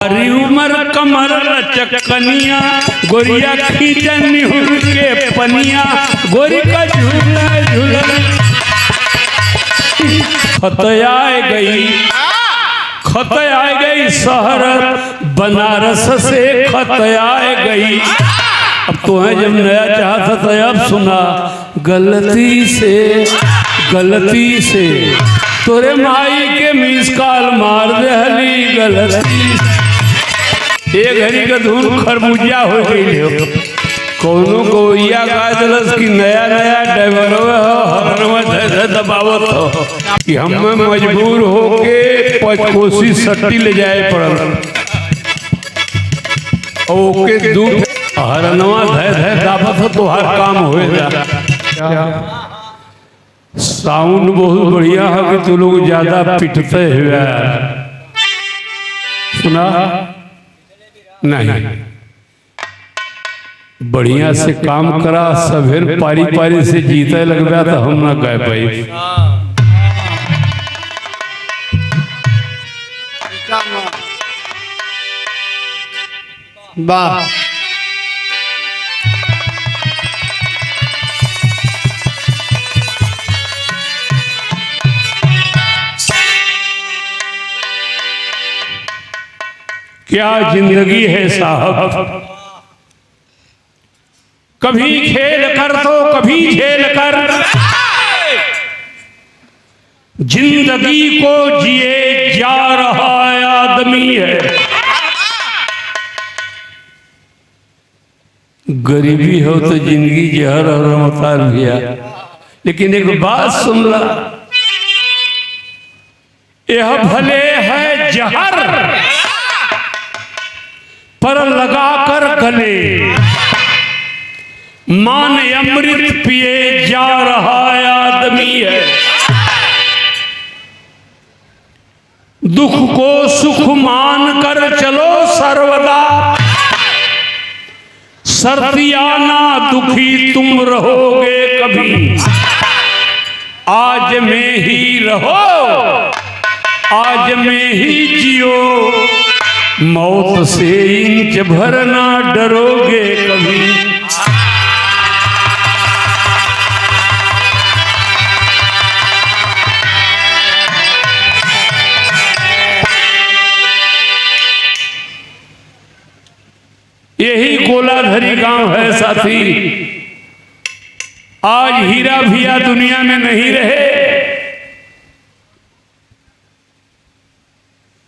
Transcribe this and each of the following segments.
हरी उमर कमर लचकनिया गोरिया खींचन निहुर के पनिया गोरी का झूला झूला खत आए गई शहर बनारस से खत आए गई। अब तो है जब नया चाहता था अब सुना गलती से तोरे माई के मिस कॉल मार दे हली गलती एक घड़ी का धुन खरबूजा हो गई हो कौनो गोइया का दलस की नया ड्राइवर हो दबावत हो कि हम मजबूर होके कोशिश सट्टी ले जाए पड़ल ओके दूध हरनवा धय दाबत हो तो हर काम होएगा। साउंड बहुत बढ़िया है कि तू लोग ज्यादा पिटते हुए सुना नहीं बढ़िया से काम करा सभेर पारी से जीते लगता तो हम ना कह पाई। वाह क्या जिंदगी है साहब कभी खेल कर तो कभी झेल कर जिंदगी को जिए जा रहा आदमी है। गरीबी हो तो जिंदगी जहर और रमतार गया लेकिन एक बात सुन ला यह भले है जहर पर लगा कर गले मान अमृत पिए जा रहा आदमी है। दुख को सुख मान कर चलो सर्वदा सर्दियाना दुखी तुम रहोगे कभी आज में ही रहो आज में ही जियो मौत से इंच भर ना डरोगे कभी। यही गोलाधरी गांव है साथी। आज हीरा भिया दुनिया में नहीं रहे।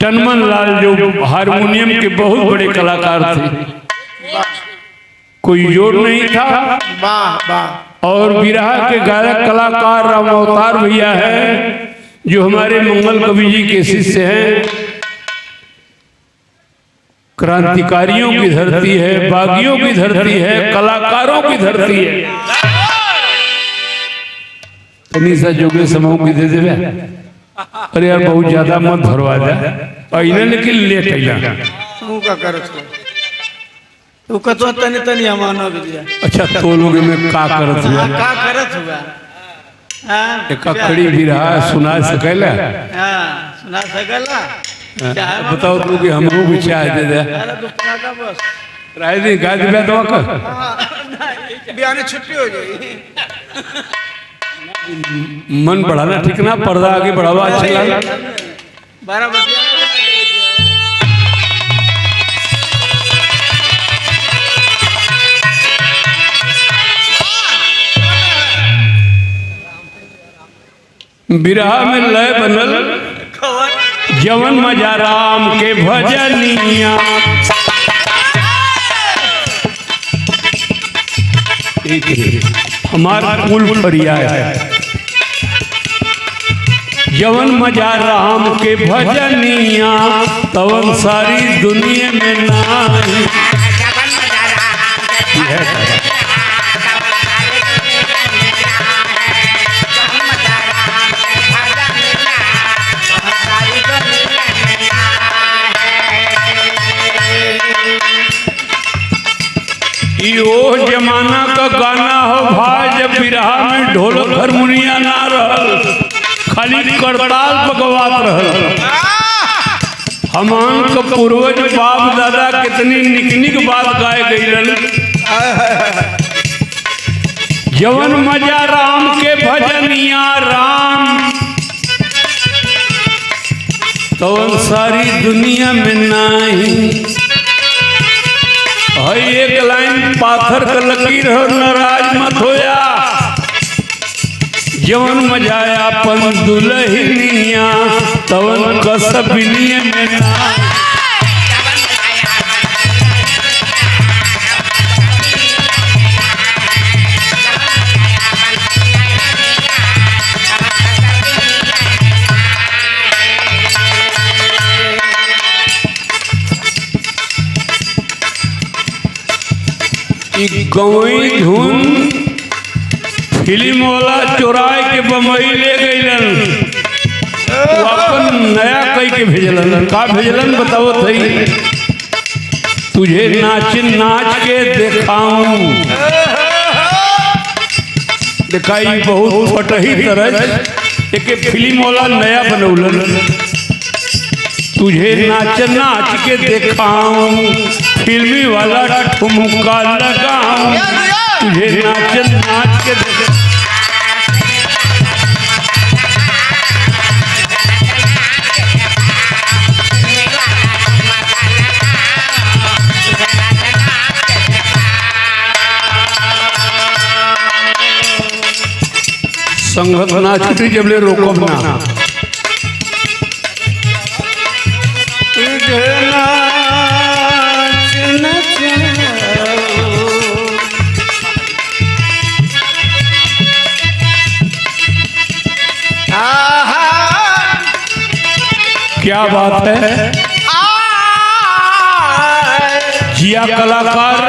टनमन लाल जो हारमोनियम के बहुत बड़े कलाकार थे कोई जोड़ नहीं था। और बिरहा के गायक कलाकार राम अवतार भैया है जो हमारे मंगल कवि जी के शिष्य हैं। क्रांतिकारियों की धरती है बागियों की धरती है कलाकारों की धरती है। तनीसा जोगे समूह की दे देवे अरे यार बहुत ज्यादा मत भरवा दे अइना लेकिन लेट अइना तू का करत हो तू कतो तनी तनी हमानो बिया। अच्छा तो लोग में का करत हुआ का करत हुआ हां एक खड़ी भी रहा सुना सकेला हां सुना सकेला बताओ तू कि हमको भी चाय दे दे। अरे तू पुना का बस राय दी गा दे तो का बियाने छुट्टी हो जाई मन बढ़ाना ठीक ना पर्दा आगे बढ़ावा अच्छा लगा 12 बजे बिरहा में लय बनल जवन मजा राम के भजनिया हमारा कुल फरिया है जवन मजा राम के भजनिया तवन सारी दुनिया में नाही। यो जमाना का गाना हो भाई जब बिरहा में ढोलक हारमोनिया ना रहल खाली करताल पकवात रहल। हमान का पूर्वज बाप दादा कितनी निकनिक बात गाय गई। जवन मजा राम के भजनिया राम, तो सारी दुनिया में नहीं। हई एक लाइन पाथर का लकीर हो, नाराज मत होया। जवन मजाया अपन दुल्हनिया, तवन कसबिनिया में ना। गवई धुन फिल्म वाला चोराए के बम्बई ले गईलन, अपन नया कई के भेजलन। का भेजलन बताओ थई, तुझे नाच नाच के दिखाऊं। दिखाई बहुत फटही तरह एक फिल्म वाला नया बनौलन। तुझे नाच नाच के दिखाऊं, फिल्मी वाला ठुमका लगाऊं। तुझे नाच नाच के संगत ना छुटी जबले रोकब ना। क्या बात है, जिया कलाकार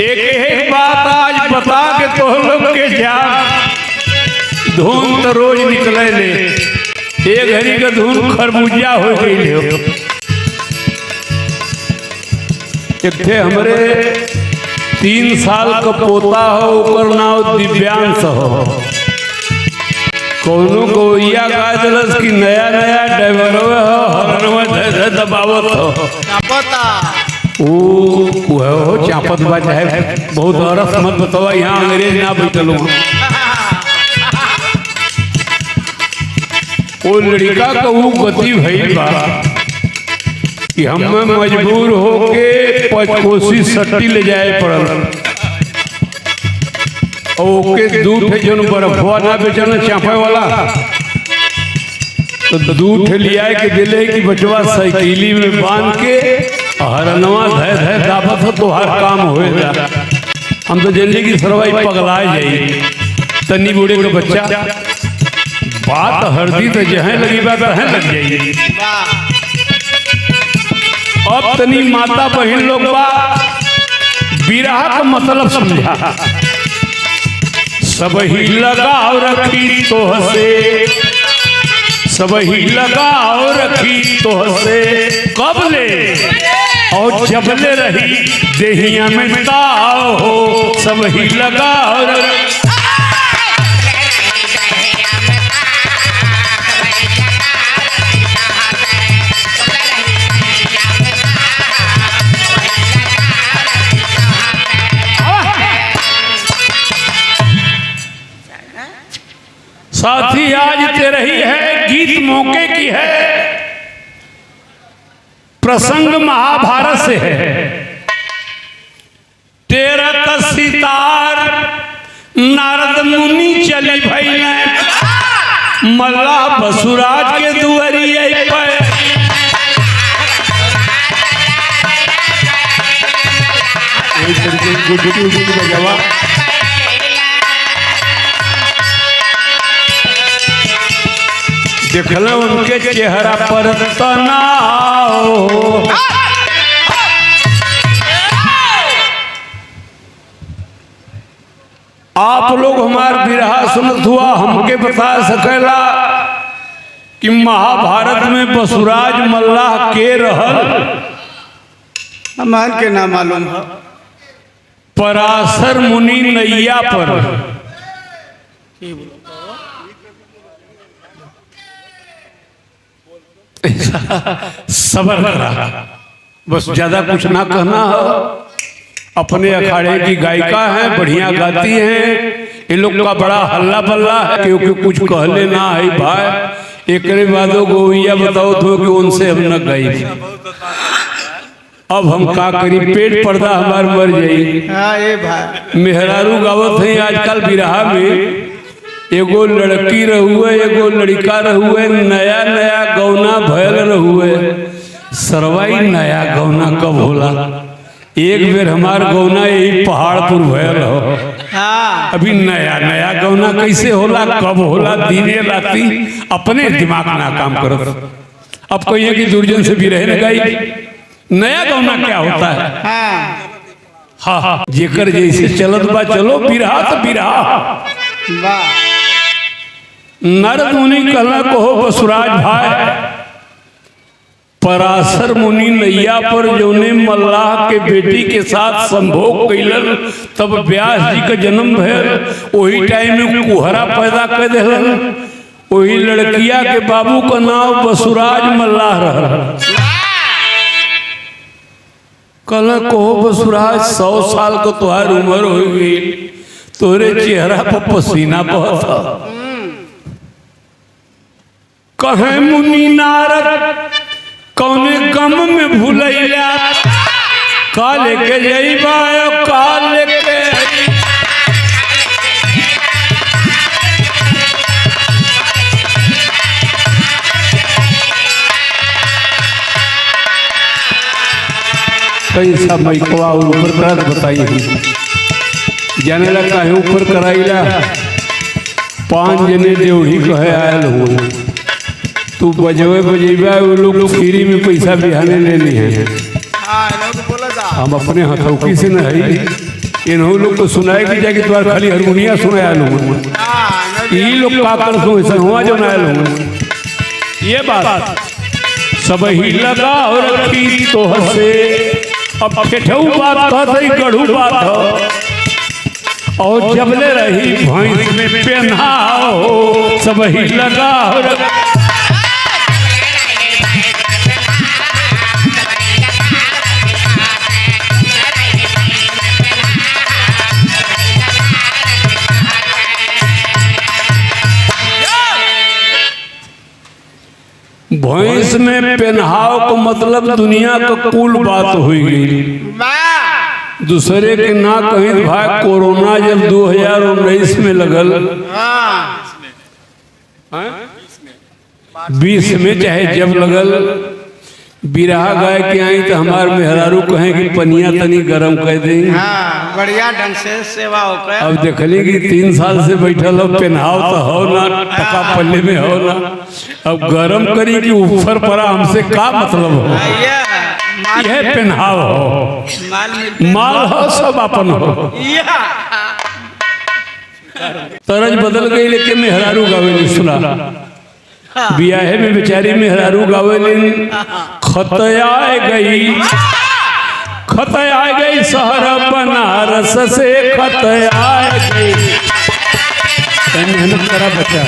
एक बात आज बता के तो लोग के जा। धुन तो रोज निकले ले, एक घड़ी का धुन खरबूजा हो गई हो। एक थे हमरे 3 साल का पोता हो, ओकर नाम दिव्यांश हो। कोनो गोइया गा दिलस की नया नया ड्राइवर हरनवा धे दबावत हो। वो चापत बात है, बहुत अरस मत बतावा, यहाँ अंग्रेज ना बैठल। वो लड़का का वो गति भई बा कि हम मजबूर होके 5 कोसी सट्टी ले जाए पड़ल। ओके दूध है जो बर्फवा ना बेचना चापे वाला, तो दूध लिया के दिले कि बचवा साइकिली में बांध के हरनवा धय धय दाबत हो तो हर काम होएगा। हम तो जल्दी की सरवाई पगलाए जाइए। तनी बूढ़े का बच्चा बात हरदी तो जहाँ लगी बात तहाँ लग जाइए। अब तनी माता बहन लोग बा बिरहा का मतलब समझा। सब ही लगाव रखी तो हसे, सब ही लगाव रखी तो हसे, कब ले और जब ले रही देहिया में ताव हो। सब ही लगाव रखी साथी आज तेरे ही है, गीत मौके की है, प्रसंग महाभारत से है। तेरा तसितार नारद मुनि चली भई मल्ला बसुराज के दुआरिये पे। देखल उनके चेहरा पर तनाव, आप लोग हमार बिरहा सुनत हुआ हमके बता सकेला कि महाभारत में बसुराज मल्लाह के रहल? हमार के नाम मालूम है। पराशर मुनि नैया पर सबर करा, बस ज्यादा कुछ ना कहना हो। अपने अखाड़े की गायिका है, बढ़िया गाती हैं। ये लोग का बड़ा हल्ला पल्ला है क्योंकि कुछ कहले ना है भाई। एक बादो गोविया बताओ तो कि उनसे हम न गई। अब हम का करी, पेट पर्दा हमार मर जाई। हाँ ये भाई मेहरारू गावत है आजकल बिरहा में। एगो लड़की रहुए, एगो लड़का रहुए, नया नया गौना भयल रहुए। सरवाई नया गौना कब होला? एक बेर हमार गौना यही पहाड़पुर भयल हो। हाँ अभी नया नया गौना कैसे होला, कब होला, दिने राती अपने दिमाग ना काम करो। अब कहिए कि दुर्जन से भी रहने गई। नया गौना क्या होता है? हाँ हाँ, जेकर जैसे चलत बा चलो, बिरहा तो बिरहा। वाह नारद मुनि कहला कहो बसुराज भाई, पराशर मुनि नैया पर जौने मल्लाह के बेटी के साथ संभोग कैलन, तब व्यास जी का जन्म भयल। वही टाइम में कुहरा पैदा कर दिलन। वही लड़किया के बाबू का नाम बसुराज मल्लाह रहल। कहला कहो बसुराज, 100 साल को तुम्हारी उम्र हो गई, तोरे चेहरा पर पसीना बहता। कहे मुनि नारद कौने गम में भूलैया, का लेके जइबा का लेके। कैसा मैकवा और ऊपर करात बताइए। जाने लगा है ऊपर कराइला, 5 जने देवही कहे आयल हो। तू बजवे बजेबा, वो लोग फ्री में पैसा बिहाने ले ली है। हम अपने हथौकी से न है, इन्हों लोग को सुनाए कि जाके तुम्हारा खाली हारमोनिया सुनाया लोग। ये लोग का कर सो हुआ जो ना लोग। ये बात सब ही लगा और रखी तो हसे। अब ठेठऊ बात कहते गढ़ू बात हो। और जबले रही भैंस में पहनाओ, सब ही लगा और भैंस में पहनाव को मतलब दुनिया का कुल बात हुई गई। दूसरे के ना कहीं भाई, कोरोना जब 2019 में लगल, 20 में चाहे जब लगल, बिरहा गाय के आई तो हमार मेहरारू कहें कि पनिया तनी गरम कर दें। हाँ बढ़िया ढंग से सेवा होकर। अब देखली कि 3 साल से बैठल हो, पहनाव तो हो ना, टका पल्ले में हो ना। अब गरम करी कि ऊपर पड़ा, हमसे का मतलब हो? यह पहनाव हो, माल हो, सब अपन हो। तरज बदल गई, लेकिन मेहरारू गावेली सुना। बियाहे में बेचारी मेहरारू गावेली, खतया गई, खतया गई शहर बनारस से, खतया गई। मेहनत करा बच्चा।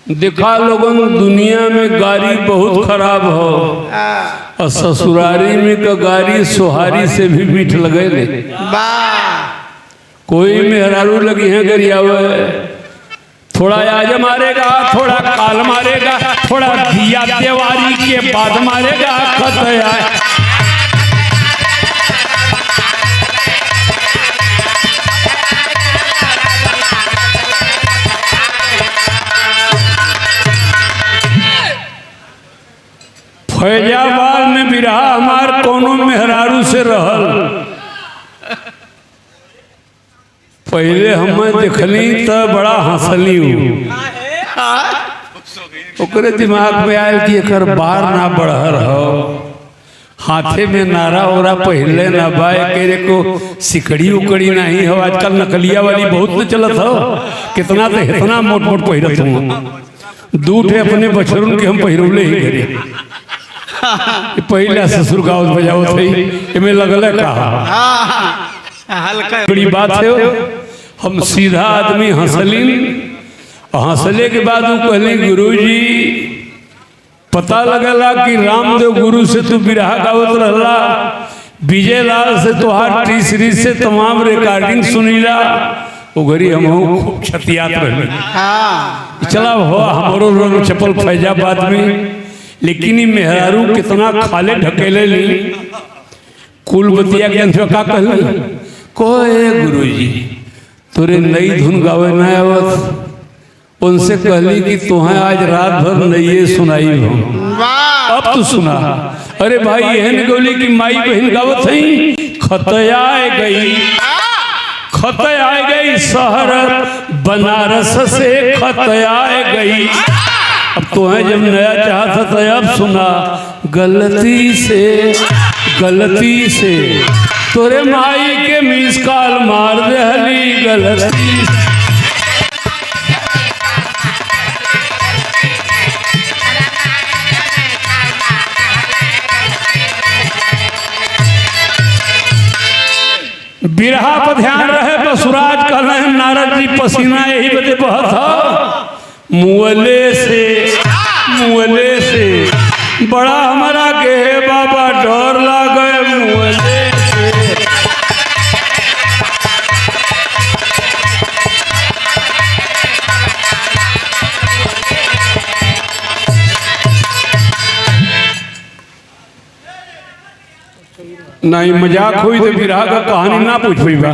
देखा लोगन, दुनिया में गाड़ी बहुत खराब हो, और ससुरारी में का गाड़ी सोहारी से भी मीठ लगे ले। कोई मेहरारू लगी है गरियावे, थोड़ा आज मारेगा, थोड़ा काल मारेगा, थोड़ा दिया देवारी के बाद मारेगा। खतया फैजाबाद में बिरहा हमार कोनो मेहरारू से रहल। पहले हम देखली तो बड़ा हंसली हूँ। ओकरे दिमाग में आयल कि एकर बार ना बढ़हर हो, हाथे में नारा ओरा पहले ना बाए केरे को सिकड़ी उकड़ी नहीं हो। आजकल नकलिया वाली बहुत न चलत हो, कितना तो इतना मोट मोट पहिरत हूँ। दूठे अपने बछरुन के हम पहिरौले ही करे। पहले ससुर गावत बजावत है, इमे लगल कहा हल्का है। बड़ी बात है। हम सीधा आदमी हंसलीन, हंसले के बाद वो कहली गुरुजी पता लगला कि रामदेव गुरु से तू बिरहा गावत रहला, विजय लाल से तोहार तीसरी से तमाम रिकॉर्डिंग सुनीला। वो घड़ी हम खूब छतियात रही। हाँ चला हो हमारो रंग चपल फैजाबाद में, लेकिन ये मेहरारू कितना खाले ढकेले ली। कुल बतिया के अंत का कहल कोए गुरुजी तोरे नई धुन गावे न आवत, उनसे कहली कि तुम्हें आज रात भर नई सुनाई हो, वाह अब तू सुना। अरे भाई एहन गोली की माई बहन गावत है खतया गई, खतया गई शहर बनारस से खतया गई। अब तुम्हें जब नया चाहता था अब सुना, गलती से तोरे माई के मिस कॉल मार दहली गलती से। बिरहा पर ध्यान रहे। बसुराज कहले नारद जी पसीना यही बदे बहत था मुअले से बड़ा हमारा के बाबा डर लागे मुअले से। नहीं मजाक हुई तो बिरहा का कहानी ना पूछ बा।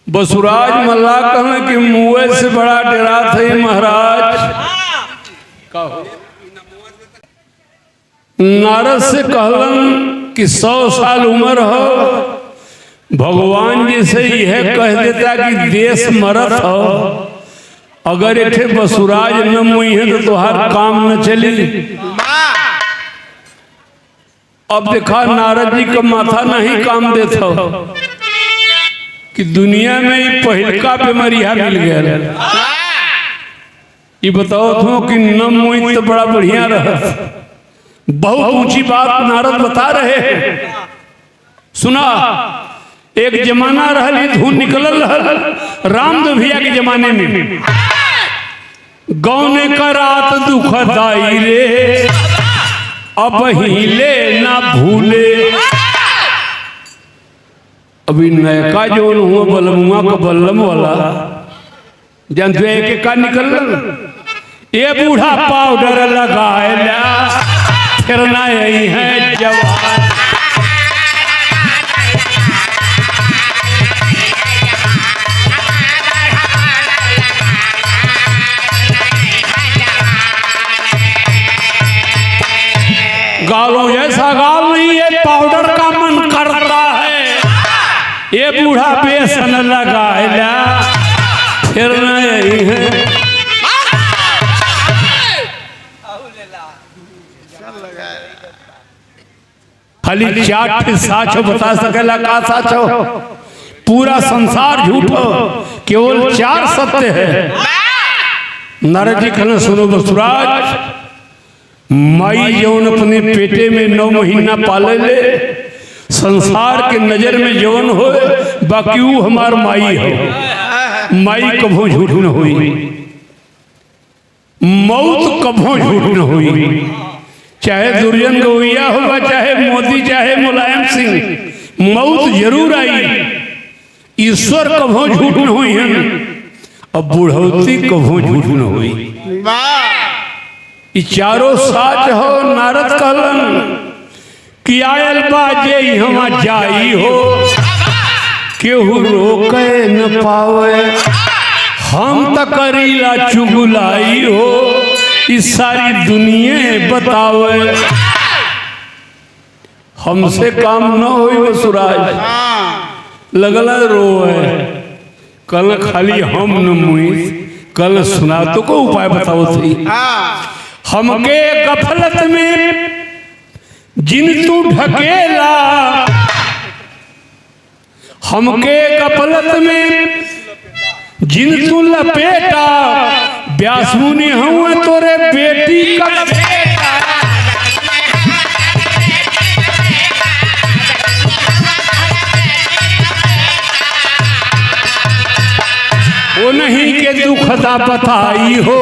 बसुराज मल्ला कहने कि मुए से बड़ा डरा थे महाराज। नारद से कहलन कि 100 साल उम्र हो, भगवान जी से यह कह देता कि देश मरत हो, अगर इथे बसुराज न मुई है तो तुहार काम न चली। अब देखा नारद जी का माथा नहीं काम देता कि दुनिया में ही पहलका बीमारिया मिल गया। ये बताओ तो कि न मुई तो बड़ा बढ़िया रहा। बहुत ऊंची बात नारद बता रहे हैं। सुना एक जमाना रहली धून निकलल रामदेव भैया के जमाने में, गौने का रात दुखदाई रे अब हिले ना भूले। अभी नयका जो हुआ बलमुआ का बल्लम वाला जानते एक का निकल, ये बूढ़ा पाउडर लगाएला फिर ना यही है जवान। गालों जैसा गाल नहीं, ये पाउडर का मन करता है। ये बूढ़ा बेसन लगाएला फिर नहीं है। खाली चाट साचो बता सकेला का साचो, पूरा संसार झूठ हो, केवल 4 सत्य है। नारद जी कहना सुनो बसुराज, माई जौन अपने पेटे में 9 महीना पाले ले, संसार के नजर में जौन हो बाकी वो हमार माई हो। माई कभो झूठ न हुई, मौत कभो झूठ न हुई। चाहे दुर्जन गवैया होगा, चाहे मोदी, चाहे मुलायम सिंह, मौत जरूर आई। ईश्वर कभो झूठ न हुई है, अब बुढ़ौती कभो झूठ न हुई। ई चारों साच हो। नारद कहलन कि आयल बाजे हम जाई हो, केहू रोके न पावे, हम त करीला चुगुलाई हो, इस सारी दुनिया बतावे। हमसे काम न होई बसुराज लगला रोए। कल खाली हम न मुई, कल सुना तो को उपाय बताओ थी। हमके गफलत में जिन तू ढकेला, हमके गफलत में जिन तू लपेटा, व्यास मुनि हुए तोरे बेटी का बेटा। नहीं के दुखदा बताई हो,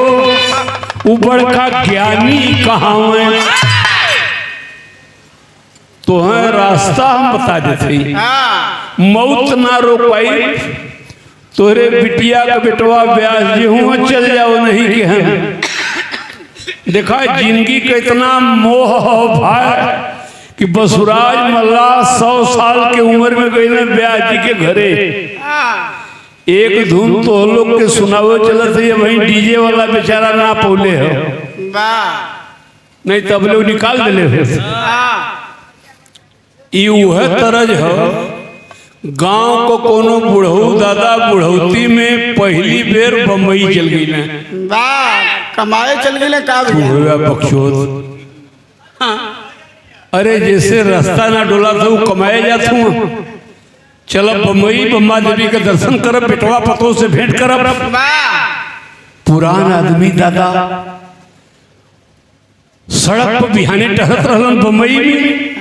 उबड़ का ज्ञानी कहावे, तो है रास्ता हम बता देते, मौत ना रोकाई, तोरे बिटिया का बेटवा ब्यास जी हूँ चल जाओ नहीं के हम। देखा जिंदगी का इतना मोह भाई कि बसुराज मल्ला 100 साल के उम्र में गई ना ब्यास जी के घरे, एक धुन तो लोग के सुनावे चलत है, वही डीजे वाला बेचारा ना पौले हो, नहीं तब लोग निकाल दिले हो। वह तरज हो, गांव को कोनो बुढ़ऊ दादा बुढ़ौती में पहली बेर बम्बई चल गई ना, कमाए चल गए का बख्शोद। अरे जैसे रास्ता ना डोला था वो कमाए जाता हूँ, चलो बम्बई बम्बा देवी के दर्शन करब, बेटवा पतों से भेंट करब। पुरान आदमी दादा सड़क पर बिहाने टहरत रहलन बम्बई में,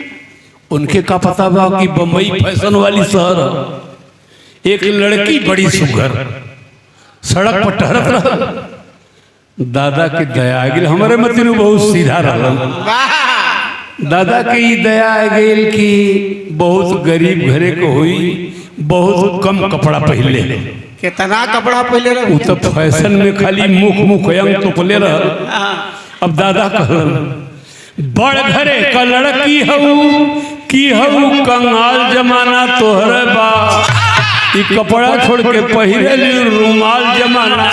उनके का पता बा कि बम्बई फैशन वाली शहर है। एक लड़की बड़ी सुघर सड़क पर टहरत रहल, दादा के दया आ गई, हमारे मतीनु बहुत सीधा रहल, दादा के ही दया आ गई कि बहुत गरीब घरे को हुई, बहुत कम कपड़ा पहले, कितना कपड़ा पहले रहे, तो फैशन में खाली मुख अंग तो पले रह। अब दादा कहलन बड़ घरे का लड़की हऊ कंगाल जमाना तोहरे बा, ई कपड़ा छोड़ के पहिरे रुमाल जमाना।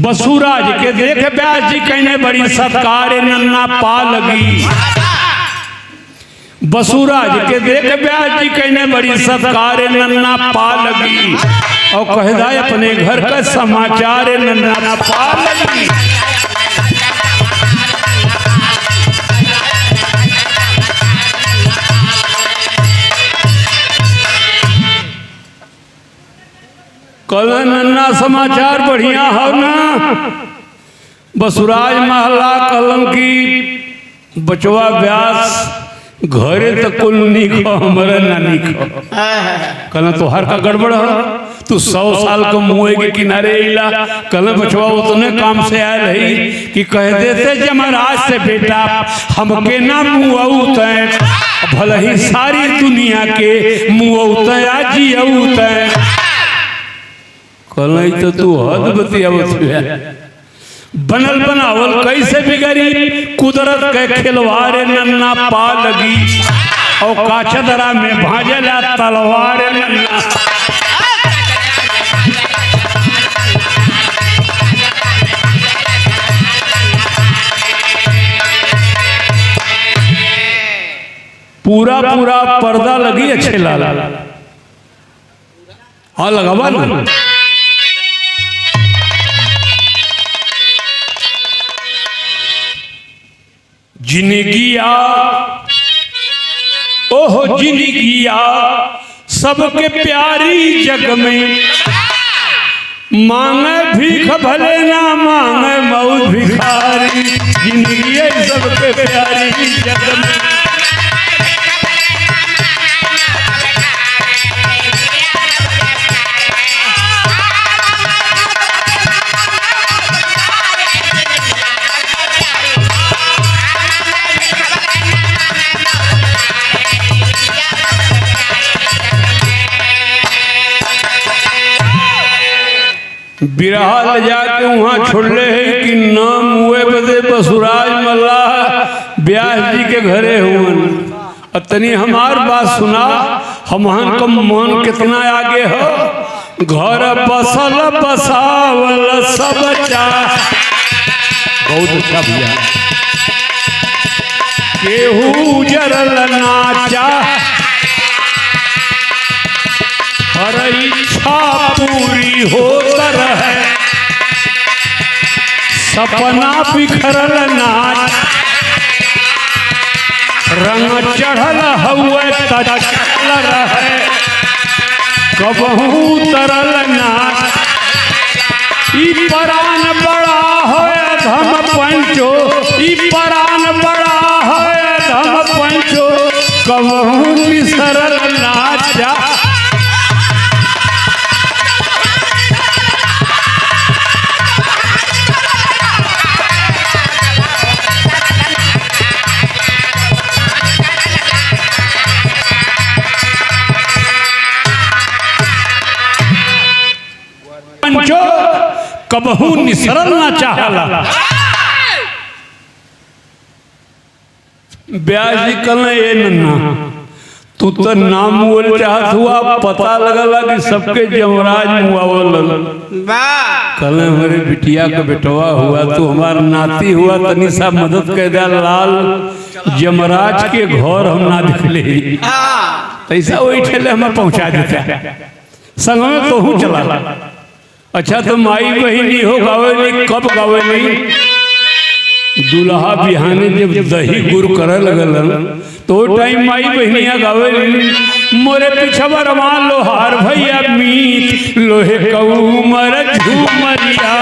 बसुराज के देख ब्यास जी कहने बड़ी सत्कार नन्ना पा लगी, बसुराज के देख ब्यास जी कहने बड़ी सत्कार नन्ना पा लगी, और कहदा अपने घर का समाचार नन्ना पा लगी। कल नन्ना समाचार बढ़िया हो ना, बसुराज महला कलम की बचवा ब्यास घरे तक कुल निखो हमारे ना निखो, कहना तो हर का गड़बड़ हो, तू 100 साल का मुँह के किनारे इला, कहना बचवा उतने काम से आए रही कि कह देते जमराज से बेटा हमके ना मुँह तय, भले ही सारी दुनिया के मुँह तया जी तय, कहना तो तू हद बतिया बनल बनावल कैसे बिगड़ी, कुदरत के खिलवार नन्ना पा लगी, और काछदरा में भाजला तलवार नन्ना। पूरा पूरा पर्दा लगी अच्छे लाला, हाँ लगावा ना। जिंदगिया ओह जिंदगिया सबके प्यारी जग में, मांगे भीख भले ना मांगे मौत भिखारी, जिंदगिया सबके प्यारी जग में। बिरहा ले जाके वहाँ छोड़ले है कि नाम हुए बदे बसुराज मल्ला ब्यास जी के घरे हुए, अतनी हमार बात सुना, हमहन का मन कितना आगे हो, घर बसल बसावल सब चाह, बहुत अच्छा भैया, केहू जरल नाचा, हर इच्छा पूरी होकर है, सपना बिखरल नाच, रंग चढ़ल हुए तचल रहे, कबहू तरल नाच, ई परान बड़ा हो धम पंचो ई परान बड़ा है धम पंचो कबहू बिसरल ना जा। पंचो कबहू निसरल ना चाहला। ब्याज जी कल ये नन्ना तू तो नाम बोल चाहत हुआ पता लगला कि सबके जमराज मुआवल कल हमारे बिटिया का बेटवा हुआ तू हमारा नाती हुआ तनी सा मदद कर दे लाल जमराज के घर हम ना दिखले तैसा वही ठेले हमें पहुंचा देता संग में तो हूँ चला। अच्छा तो माई बहिनी हो गावे नहीं कब गावे नहीं दूल्हा बिहाने जब दही गुड़ करे लगल तो टाइम माई बहनिया गावे मोरे पिछवा रमान लोहार भैया मीत लोहे कऊ मर झूमरिया।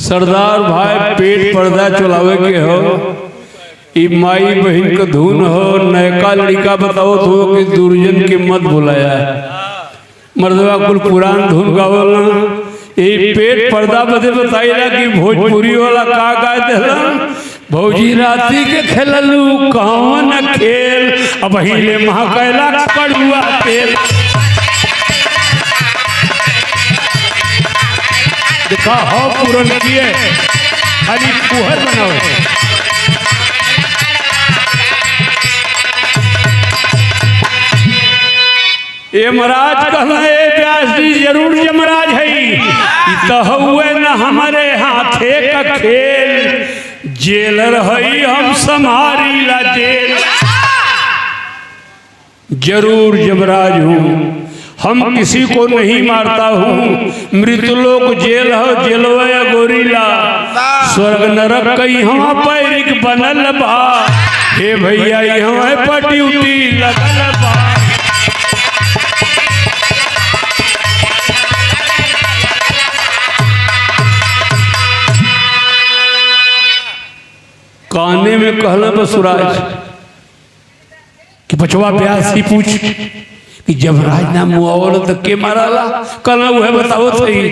सरदार भाई पेट पर्दा चलावे के हो ई माई बहन का धुन हो नयका लड़का बताओ तो कि दुर्जन के मत बुलाया मर्दवा कुल पुरान धुन गावल ये पेट पर्दा बदे बताइला कि भोजपुरी वाला का गा देला भौजी राती के खेललू कौन खेल अब हिले महाकैला कड़ुआ तेल। देखा हो पूरन किए खाली पुहर बनाओ। ये महाराज कहना है व्यास जी जरूर यमराज है तो हुए न हमारे हाथे का खेल जेलर है हम समारी ला जेल। जरूर यमराज हूँ हम किसी को नहीं मारता हूँ मृतलोक जेल हो जेलवा गोरीला स्वर्ग नरक कहीं हम पैरिक बनल बा हे भैया हम पट्यूटी लगल बा। काने में कहला बसुराज कि बचवा प्यास ही पूछ कि जब राज ना मुआवल तो के माराला कल वह बताओ सही।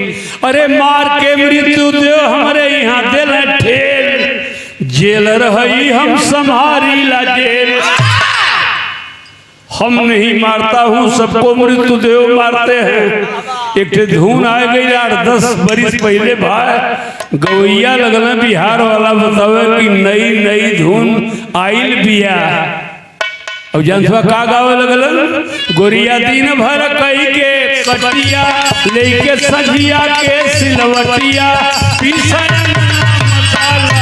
अरे मार के मृत्यु दे हमारे यहाँ दिल ठेल जेल रही हम संभारी ला जेल। हम नहीं मारता हूँ सबको मृत्यु देव मारते हैं। एक धुन आ गई 8-10 बरिस पहले भाई गवैया लगल बिहार वाला बतावे कि नई नई धुन आइल बिया अब जनसभा का गावे लगल गोरिया दिन भर कई के कटिया लेके सजिया के सिलवटिया पीसन मसाला।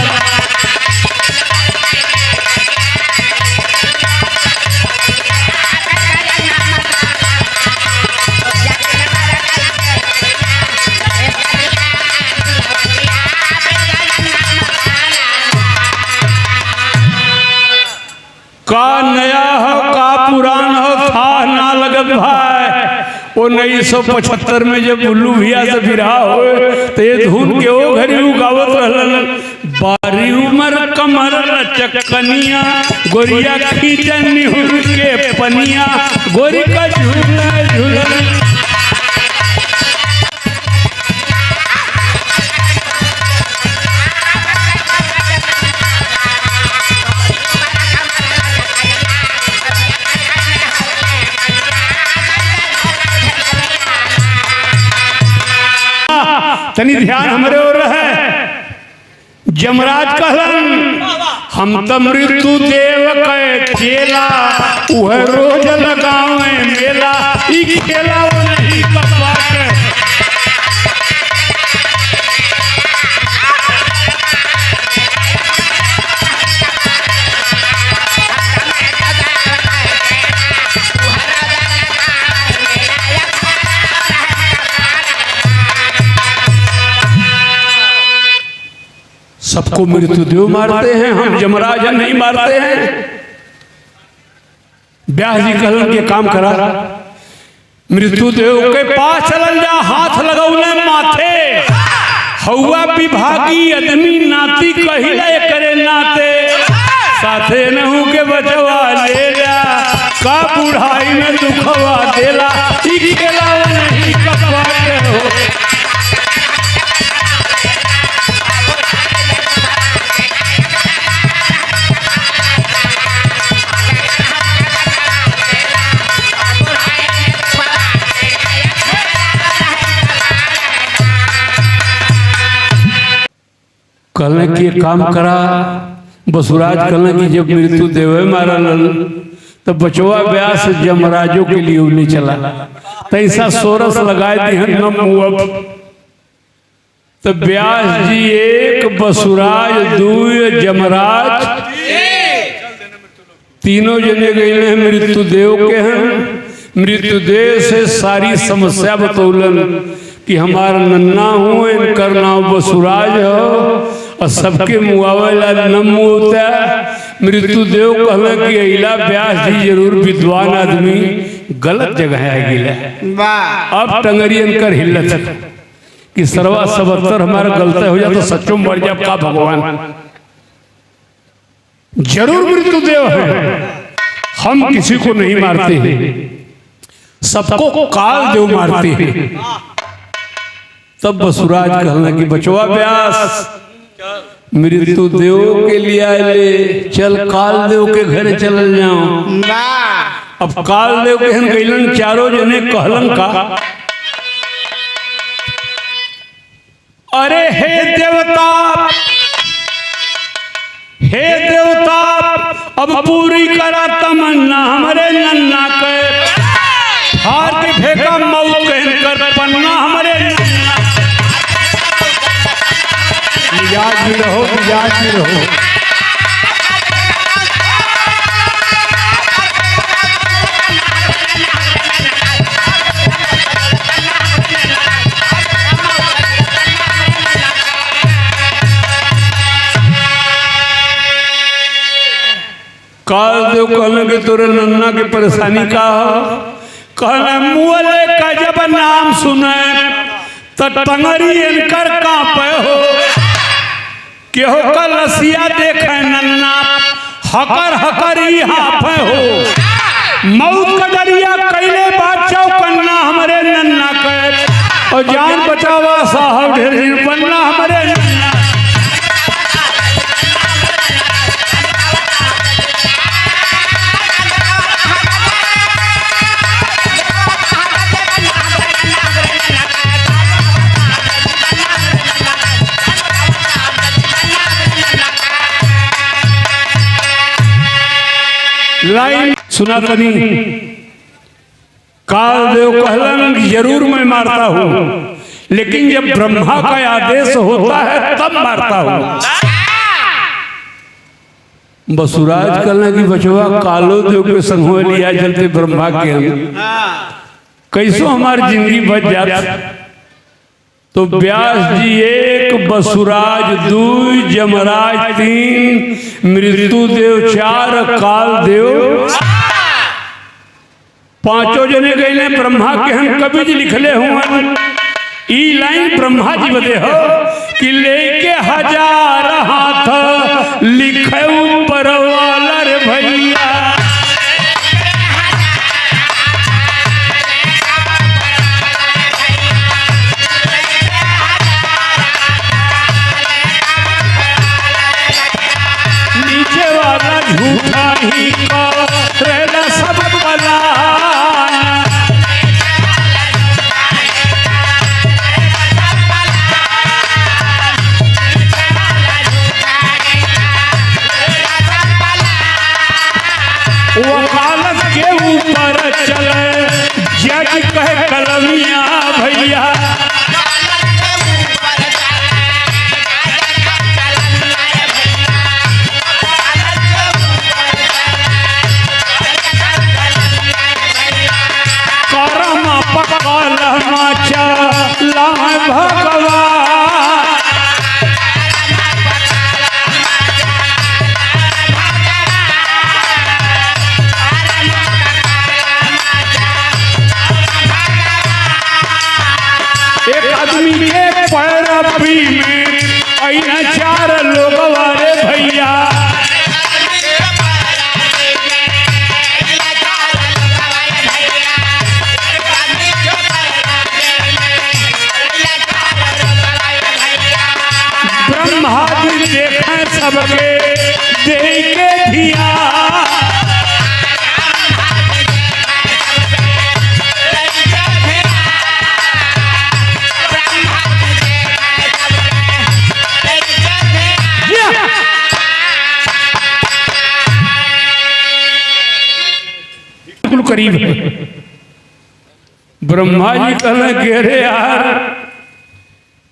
का नया हो का पुरान हो था ना लगत भाई। वो 1975 में जब उल्लू भैया से बिरहा हो तो ये धुन के वो घरी गावत रहलन बारी उमर कमर चकनिया गोरिया खींचन निहुर के पनिया गोरी का झूला झूलन। तनी ध्यान हमारे और है जमराज कहलन हम तो मृत्यु देव के चेला वह रोज लगावे मेला ई खेला वो नहीं कपा के। सबको मृत्युदेव मारते हैं, हम यमराज नहीं मारते हैं। व्यास जी कहलन के काम करा, मृत्युदेव के पास चलल जा, हाथ लगौले माथे, हौवा विभागी आदमी नाती कहिले करे नाते, साथे नहू के बचवा ले जा, का बुढ़ाई में दुखवा देला, ई खेला नहीं कपवा के हो। कहने के काम करा, बसुराज कहने की जब मृत्यु देवे मारल तब बचवा व्यास यमराजों के लिए उन्हें चला, तैसा सोरस लगाए दिहन न मुअब। तब व्यास जी एक, बसुराज दुई, यमराज तीनों जने गए मृत्युदेव के हैं। मृत्युदेव से सारी समस्या बतौलन कि हमारा नन्ना हूँ, इनकर नाम बसुराज हो और सबके मुआवला न मुआवता। मृत्युदेव कहला कि अइला व्यास जी जरूर विद्वान आदमी, गलत जगह है गिला। अब टंगरी इनकर हिलत कि सर्वा सबत्तर हमारा गलत हो जाए तो सच्चों मर जाए का भगवान। जरूर मृत्युदेव है, हम किसी को नहीं मारते हैं, सबको काल देव मारते हैं। तब बसुराज कहना कि बचवा व्यास मृत्युदेव के लिए आए, चल काल देव के घरे चल जाओ। अब काल देव के हन गइलन, चारों जने कहलन का, अरे हे देवता, हे देवता, अब पूरी करा तमन्ना हमरे नन्ना के, हार के फेंका मऊ कहन कर पन्ना हमरे नन्ना। मिजाज भी रहो, मिजाज भी रहो। काल देव कहने के तोरे नन्ना के परेशानी का हो, कहना मुअले का जब नाम सुने तो टंगरी इनकर कांपे हो, केहो का लसिया देखे नन्ना हकर हकर ही हाफे हो। मौत का डरिया कैले बात चौकन्ना हमारे नन्ना के, और जान बचावा साहब ढेर पन्ना हमारे नन्ना। लाइन सुना तनी, काल देव कहलन जरूर मैं मारता हूं, लेकिन जब ब्रह्मा का आदेश होता है तब मारता हूं। बसुराज कहना कि बचवा कालो देव के संग हो लिया चलते ब्रह्मा के हम कैसो हमारी जिंदगी बच जाती। तो व्यास जी एक, बसुराज दुई, यमराज तीन, मृत्युदेव चार, काल देव पांचों जने गए ब्रह्मा के हम कभी जी लिखले हुए। ई लाइन ब्रह्मा जी बदे हो कि लेके 1000 हाथ लिखे ऊपर वाला रे भैया। झूठा ही करेला सब बलाना, पुरी में अइना चार लोग वारे भैया ब्रह्मा जी देखे सबके दे के धिया करीब है। ब्रह्मा जी कहने के रे यार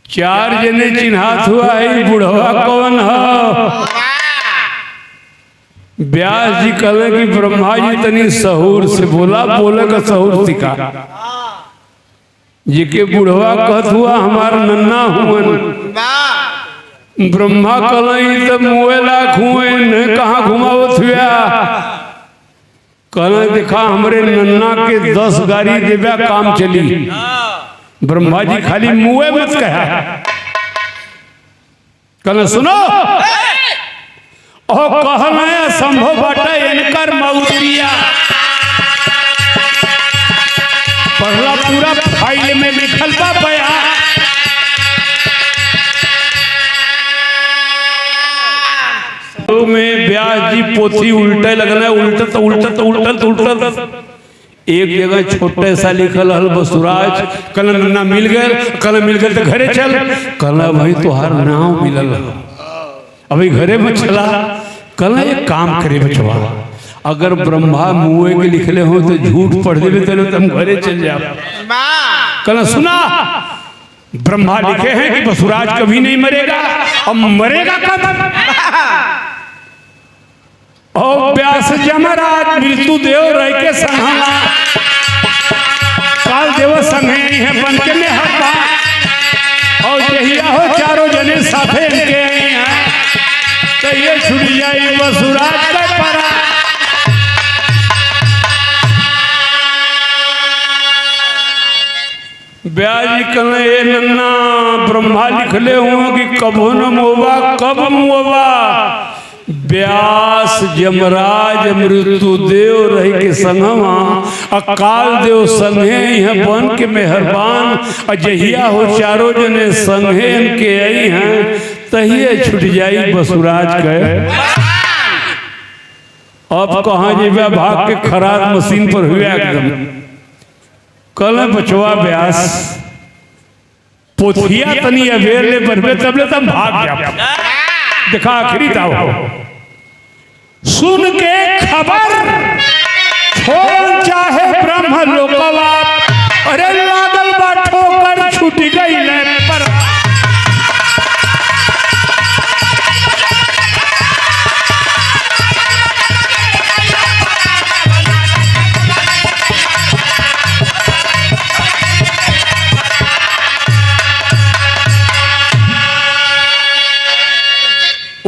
चार जने चिन्हात हुआ है बुढ़वा कौन है। व्यास जी कहले कि ब्रह्मा जी तनी सहूर से बोला बोले का सहूर सिखा जी के बुढ़वा कहत हुआ हमार नन्ना हुवन। ब्रह्मा कहले तब मुएला खुए न कहाँ घुमावत हुआ कहना देखा हमरे नन्ना के 10 गाड़ी देवा काम चली। ब्रह्मा जी खाली मुए मत कहा कहना सुनो ओ कहना संभव बाटा इनकर मौतिया पहला पूरा फाइल में लिखल बा बया में व्यास जी पोथी उल्टे लगना उल्टत एक जगह छोटे सा लिखल हल बसुराज कल नन्ना मिल गए तो घरे चल कल भाई तुहार नाम मिलल अभी घरे में चला कल एक काम करे बचवा अगर ब्रह्मा मुए के लिखले हो तो झूठ पढ़ देवे तो हम घरे चल जाओ। कल सुना ब्रह्मा लिखे हैं कि बसुराज कभी नहीं मरेगा अब मरेगा कब। और व्यास जमराज मृत्यु देव रह के संभाला काल देव संगे है बन के में हब्बा और जहिया हो चारों जने साथे इनके आई हैं तो ये छुट जाए बसुराज का परा। व्यास जी कहने ये नन्ना ब्रह्मा लिखले हुआ कि कबो न मोवा कब मुआ व्यास जमराज मृत्यु देव रही के संगवा अकाल देव संगे यह बन के मेहरबान अजहिया हो चारों जने संगे के आई हैं तहिए छुट जाई बसुराज के। अब कहाँ जीवा भाग के खराब मशीन पर हुआ एकदम कल बचवा व्यास पोथिया तनी अवेर ले बनबे तब ले तब भाग जा देखा आखिरी दाव सुन के खबर छोड़ चाहे ब्रह्म लोकवा अरे लागल बा ठोकर छूट गई ले पर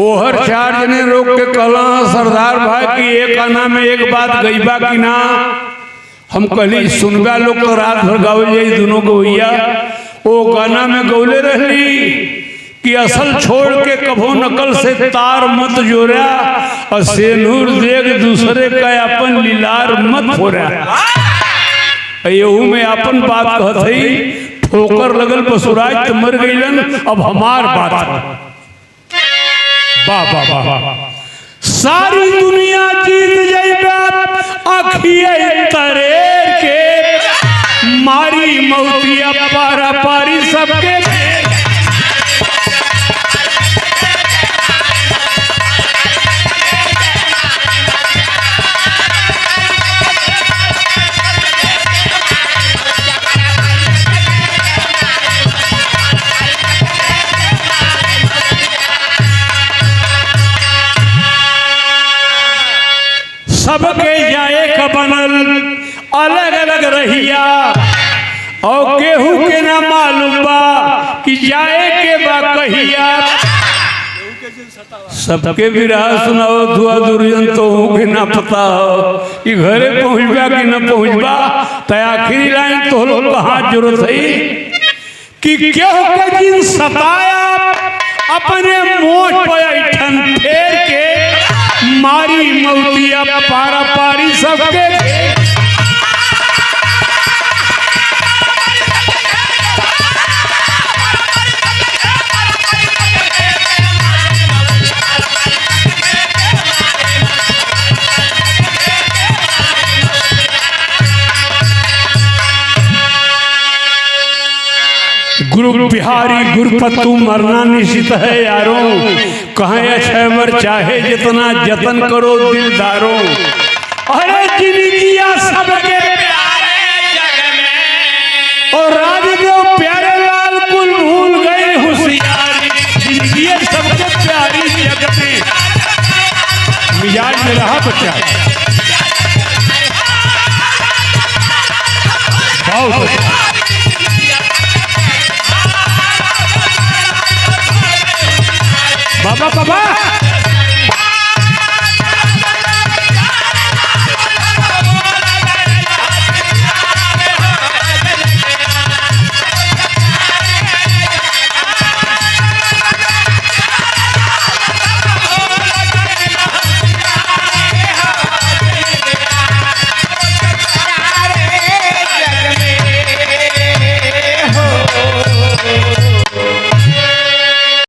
ओहर चार जने रोक के कहला सरदार भाई की एक आना में एक बात गईबा की ना हम कहली सुनबा लोग तो रात भर गावे जाई दोनों गवैया ओ गाना में गौले रहली कि असल छोड़ के कभो नकल से तार मत जोड़ा और सेनूर देख दूसरे का अपन लीलार मत फोड़ा। यहू में अपन बात कहत हई ठोकर लगल बसुराज तो मर गईलन अब हमार बात वाह वाह वाह सारी दुनिया जीत जाइबा आखिए तरेर के मारी मौतिया पारा पारी सबके सबके जाए का बनल अलग अलग रहिया और केहू के ना मालूम बा कि जाए के बा कहिया सबके विराह सुनाओ धुआ दुर्जन तो के ना पता हो कि घरे पहुंचबा कि न पहुंचबा तो आखिरी लाइन तो लोग कहाँ जरूरत है कि केहू के दिन सताया अपने मोट पे ऐठन फेर के मारी मौतिया पारा पारी सबके गुरु बिहारी गुरुपतु मरना निश्चित है यारों, कहें अक्षयवर चाहे जितना जतन करो दिलदारों। अरे जिंदगियां सबके प्यारे जग में और राजदेव प्यारे लाल कुल भूल गए होशियारी। जिंदगियां सबके प्यारी जग में मिजाज में रहा बच्चा बहुत बाबा बाबा